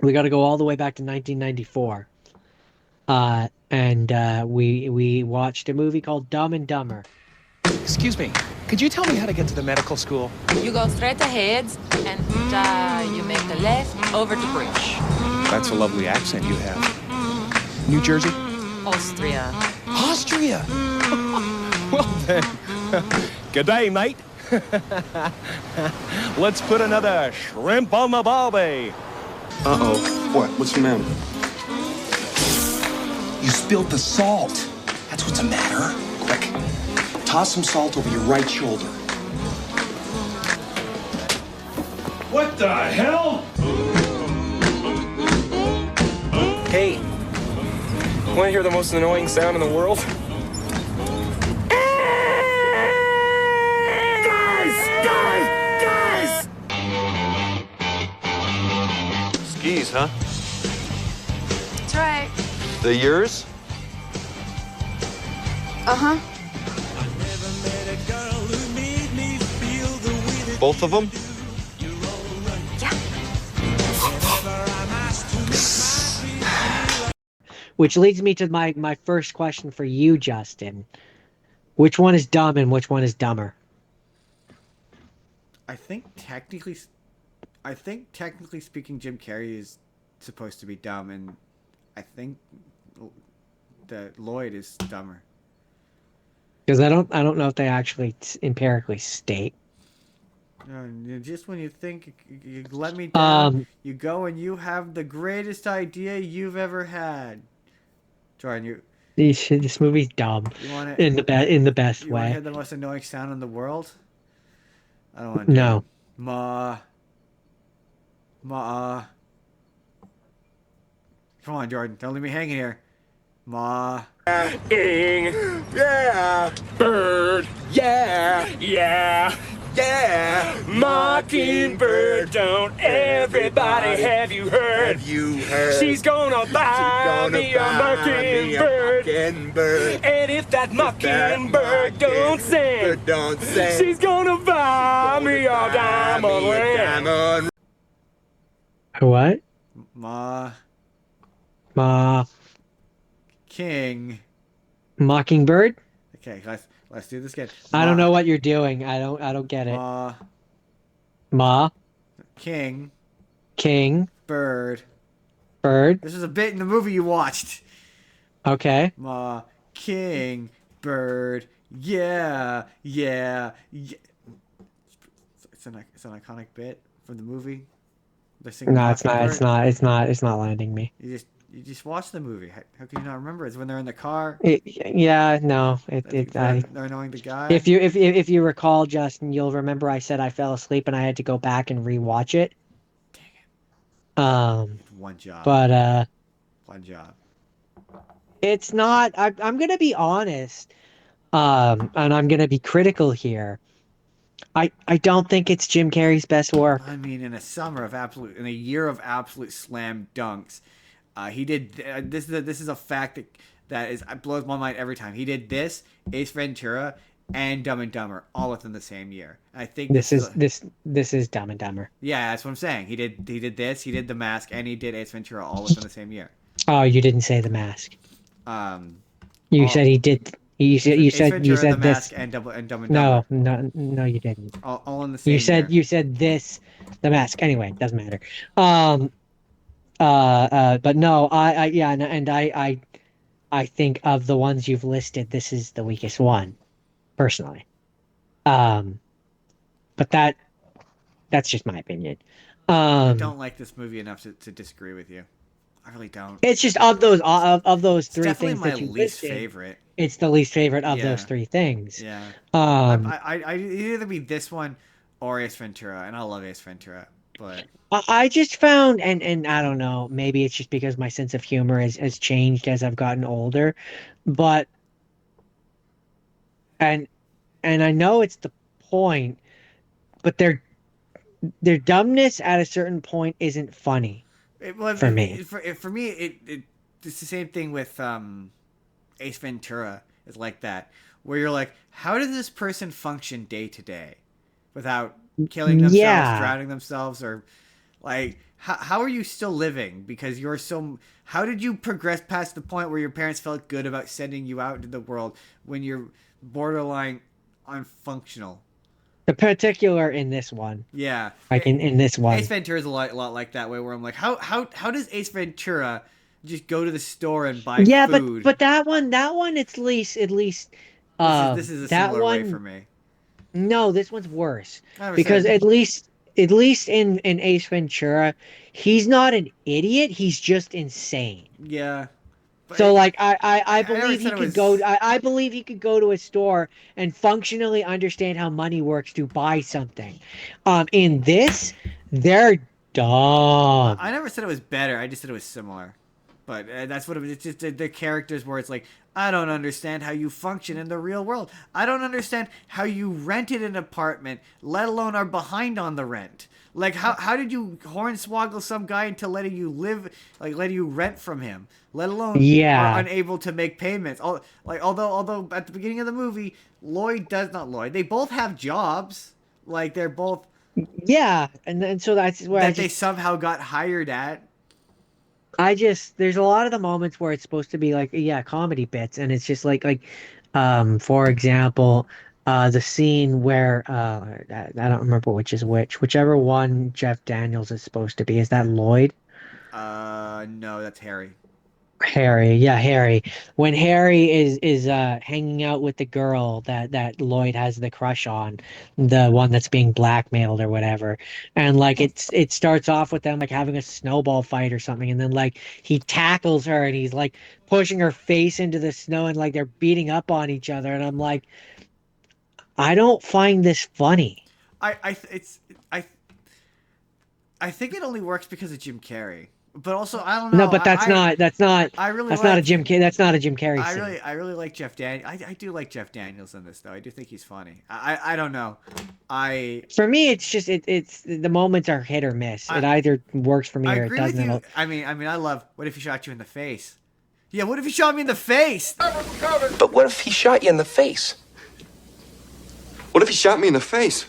We got to go all the way back to 1994. And we watched a movie called Dumb and Dumber. Excuse me, could you tell me how to get to the medical school? You go straight ahead and you make the left over the bridge. That's a lovely accent you have. New Jersey? Austria. Austria! Well then, good day, mate. Let's put another shrimp on the barbie. Uh-oh. What? What's the matter? You spilled the salt. That's what's the matter. Quick, toss some salt over your right shoulder. What the hell? Hey, want to hear the most annoying sound in the world? Guys! Skis, huh? That's right. The yours? Uh-huh. Both of them? Which leads me to my first question for you, Justin. Which one is dumb and which one is dumber? I think technically, speaking, Jim Carrey is supposed to be dumb, and I think that Lloyd is dumber. Because I don't know if they actually empirically state. Just when you think you let me down, you go and you have the greatest idea you've ever had. Jordan, This movie's dumb in the best you want to way. hear the most annoying sound in the world? I don't want to. No. Ma. Come on, Jordan. Don't leave me hanging here. Ma. Ing. Yeah. Bird. Yeah. Yeah. Yeah. Mockingbird. Don't everybody have you heard? Have you heard? She's gonna buy me a mockingbird. And if that mockingbird don't sing, she's gonna buy me a diamond ring. What? Ma. King. Mockingbird? Okay, let's do this again. I don't know what you're doing. I don't get it. Ma. King. Bird. This is a bit in the movie you watched. Okay. King. Bird. Yeah. It's an iconic bit from the movie. No, it's not. It's not landing me. You just watch the movie. How can you not remember? It's when they're in the car. Yeah, no. They're annoying the guy. If you recall, Justin, you'll remember I said I fell asleep and I had to go back and rewatch it. Dang it. One job. But one job. It's not. I'm gonna be honest. And I'm gonna be critical here. I don't think it's Jim Carrey's best work. I mean, in a year of absolute slam dunks, he did. This is a fact that blows my mind every time. He did this, Ace Ventura, and Dumb and Dumber all within the same year. I think this is Dumb and Dumber. Yeah, that's what I'm saying. He did this, he did The Mask, and he did Ace Ventura all within the same year. Oh, you didn't say The Mask. You said he did. You said The this. Mask and Dumb and Dumber. No, you didn't. All in the same. You said this, The Mask. Anyway, doesn't matter. But no, I think of the ones you've listed, this is the weakest one, personally. But that's just my opinion. I don't like this movie enough to disagree with you. I really don't. It's just of those three definitely things my that you least listed, favorite. It's the least favorite of those three things. Yeah. I it'd either be this one or Ace Ventura, and I love Ace Ventura, but I just found, and I don't know, maybe it's just because my sense of humor has changed as I've gotten older, but and I know it's the point, but their dumbness at a certain point isn't funny for me. For me, it's the same thing with Ace Ventura. Is like that, where you're like, how does this person function day to day without killing themselves, drowning themselves, or like how are you still living? Because you're so. How did you progress past the point where your parents felt good about sending you out into the world when you're borderline unfunctional? The particular in this one, Yeah, like in this Ace one. Ventura is a lot like that way, where I'm like, how does Ace Ventura just go to the store and buy Yeah, food? but that one, it's at least, This is a that similar way for one. me. No, this one's worse I never because said. at least in Ace Ventura, he's not an idiot. He's just insane. Yeah, but So like I I never believe he said it could go was. I believe he could go to a store and functionally understand how money works to buy something. In this, they're I dumb. never said it was better. I just said it was similar. But that's what it was. It's just the characters where it's like, I don't understand how you function in the real world. I don't understand how you rented an apartment, let alone are behind on the rent. Like, how did you hornswoggle some guy into letting you live, like letting you rent from him, let alone are Yeah. unable to make payments? Although at the beginning of the movie, Lloyd does not Lloyd. They both have jobs. Like they're both Yeah, and then so that's where that they somehow got hired at. there's a lot of the moments where it's supposed to be like, yeah, comedy bits, and it's just for example, the scene where I don't remember which is which, whichever one Jeff Daniels is supposed to be. Is that Lloyd? No, that's Harry. Harry, yeah, Harry. When Harry is hanging out with the girl that Lloyd has the crush on, the one that's being blackmailed or whatever, and like it starts off with them like having a snowball fight or something, and then like he tackles her and he's like pushing her face into the snow and like they're beating up on each other, and I'm like, I don't find this funny. I it's I I think it only works because of Jim Carrey. But also, I don't No, know. but I I really that's not a like Jim Carrey scene. I really like Jeff Dan. I do like Jeff Daniels in this though. I do think he's funny. I don't know. I For me, it's just it's the moments are hit or miss. I It either works for me I or it agree with doesn't. you. I love. What if he shot you in the face? Yeah. What if he shot me in the face? But what if he shot you in the face? What if he shot me in the face?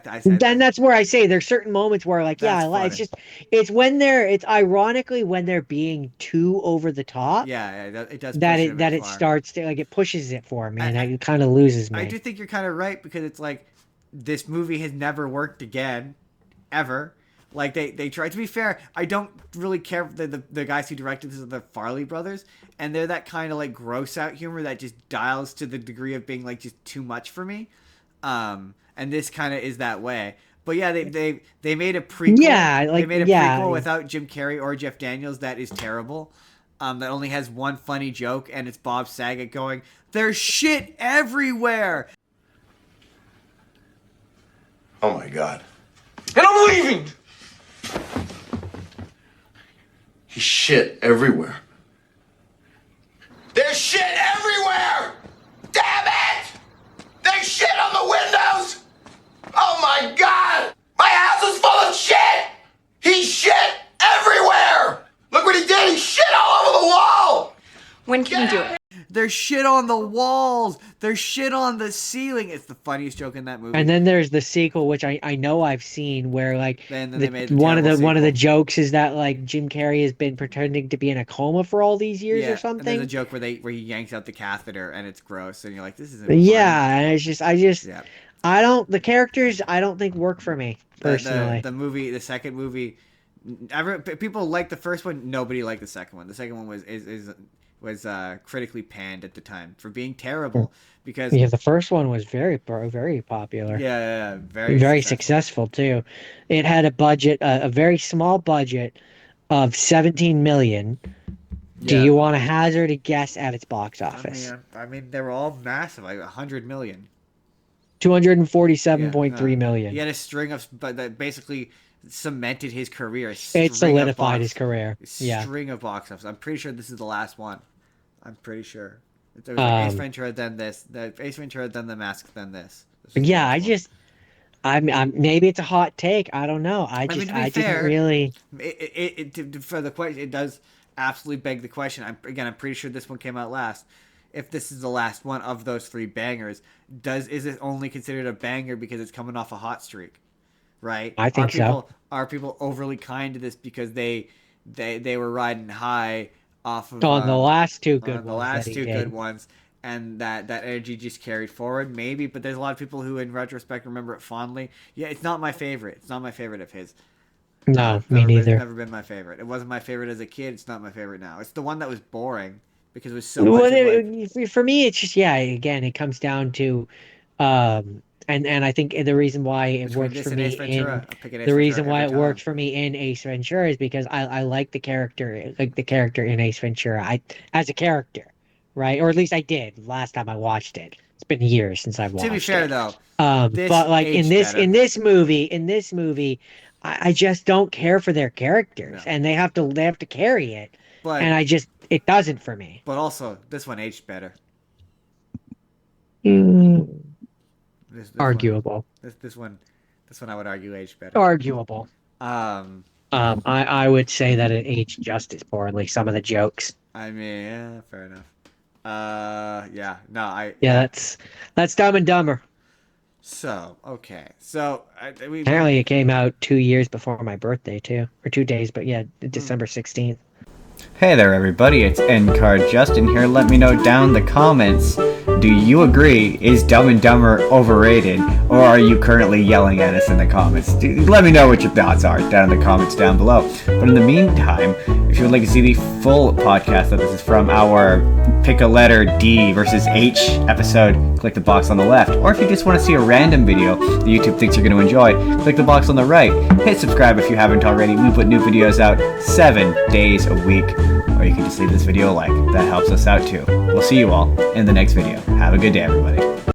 I said Then that's where I say there's certain moments where like, yeah, That's it's funny. just it's ironically when they're being too over the top Yeah, it does that push it a it bit that it far. starts to like it pushes it for me and I, it kind of loses I me. do think you're kind of right because it's like this movie has never worked again, ever. Like they tried to be fair. I don't really care if the guys who directed this are the Farley brothers, and they're that kind of like gross out humor that just dials to the degree of being like just too much for me. And this kind of is that way. But yeah, they made a prequel. Yeah, They like made a yeah, prequel without Jim Carrey or Jeff Daniels that is terrible. That only has one funny joke, and it's Bob Saget going, "There's shit everywhere." Oh my God. And I'm leaving! He's shit everywhere. There's shit everywhere! Damn it! There's shit on the windows! Oh my God! My house is full of shit! He shit everywhere! Look what he did! He shit all over the wall! When can we do it? There's shit on the walls. There's shit on the ceiling. It's the funniest joke in that movie. and then there's the sequel, which I know I've seen, where like Then they made the one of the terrible one of the sequel. jokes is that like Jim Carrey has been pretending to be in a coma for all these years or And there's something. a joke where he yanks out the catheter and it's gross, and you're like, this isn't funny. Yeah, and it's just Yeah. the characters I don't think work for me personally. The second movie, people liked the first one. Nobody liked the second one. The second one was critically panned at the time for being terrible because Yeah, the first one was very popular. very Very successful. successful too. It had a budget, a very small budget of 17 million. Do Yeah. you want to hazard a guess at its box office? I mean, they were all massive, like 100 million. 247.3 million. He had a string of, but that basically cemented his career. It solidified his career. Yeah. String of box office. I'm pretty sure this is the last one. I'm pretty sure. There was like Ace Ventura, then this. The Ace Ventura, then The Mask, then this. Yeah, I'm maybe it's a hot take. I don't know. mean, to be I fair, didn't really. For the question, it does absolutely beg the question. I'm pretty sure this one came out last. If this is the last one of those three bangers, is it only considered a banger because it's coming off a hot streak? right? I think so. Are people overly kind to this because they were riding high off of On the last two good on the ones last that he two did. good ones, and that energy just carried forward? Maybe, but there's a lot of people who, in retrospect, remember it fondly. Yeah, it's not my favorite. It's not my favorite of his. No, me neither. It's never been my favorite. It wasn't my favorite as a kid. It's not my favorite now. It's the one that was boring because it was so much. For me, it's just, yeah. Again, it comes down to, and I think the reason why it Between works this for and me Ace Ventura, I'm picking Ace the Ventura reason why every it worked time. for me in Ace Ventura is because I like the character, in Ace Ventura. As a character, right? Or at least I did last time I watched it. It's been years since I've watched it. To be fair, though, this but like aged better. in this movie, I just don't care for their characters, No. and they have to carry it, But and it doesn't for me. but also this one aged better. Mm, This arguable, this one I would argue aged better. arguable. Um, I would say that it aged just as poorly. Some of the jokes. I mean, yeah, fair enough. Yeah, no, Yeah, that's Dumb and Dumber. So okay, so we Apparently, it came out 2 years before my birthday too, or 2 days. But yeah, December 16th. Hey there everybody, it's N-Card Justin here. Let me know down in the comments, do you agree, is Dumb and Dumber overrated? Or are you currently yelling at us in the comments? Let me know what your thoughts are down in the comments down below. But in the meantime, if you would like to see the full podcast that this is from, our pick a letter D versus H episode, click the box on the left. Or if you just want to see a random video that YouTube thinks you're going to enjoy, click the box on the right. Hit subscribe if you haven't already. We put new videos out 7 days a week. Or you can just leave this video a like. That helps us out too. We'll see you all in the next video. Have a good day, everybody.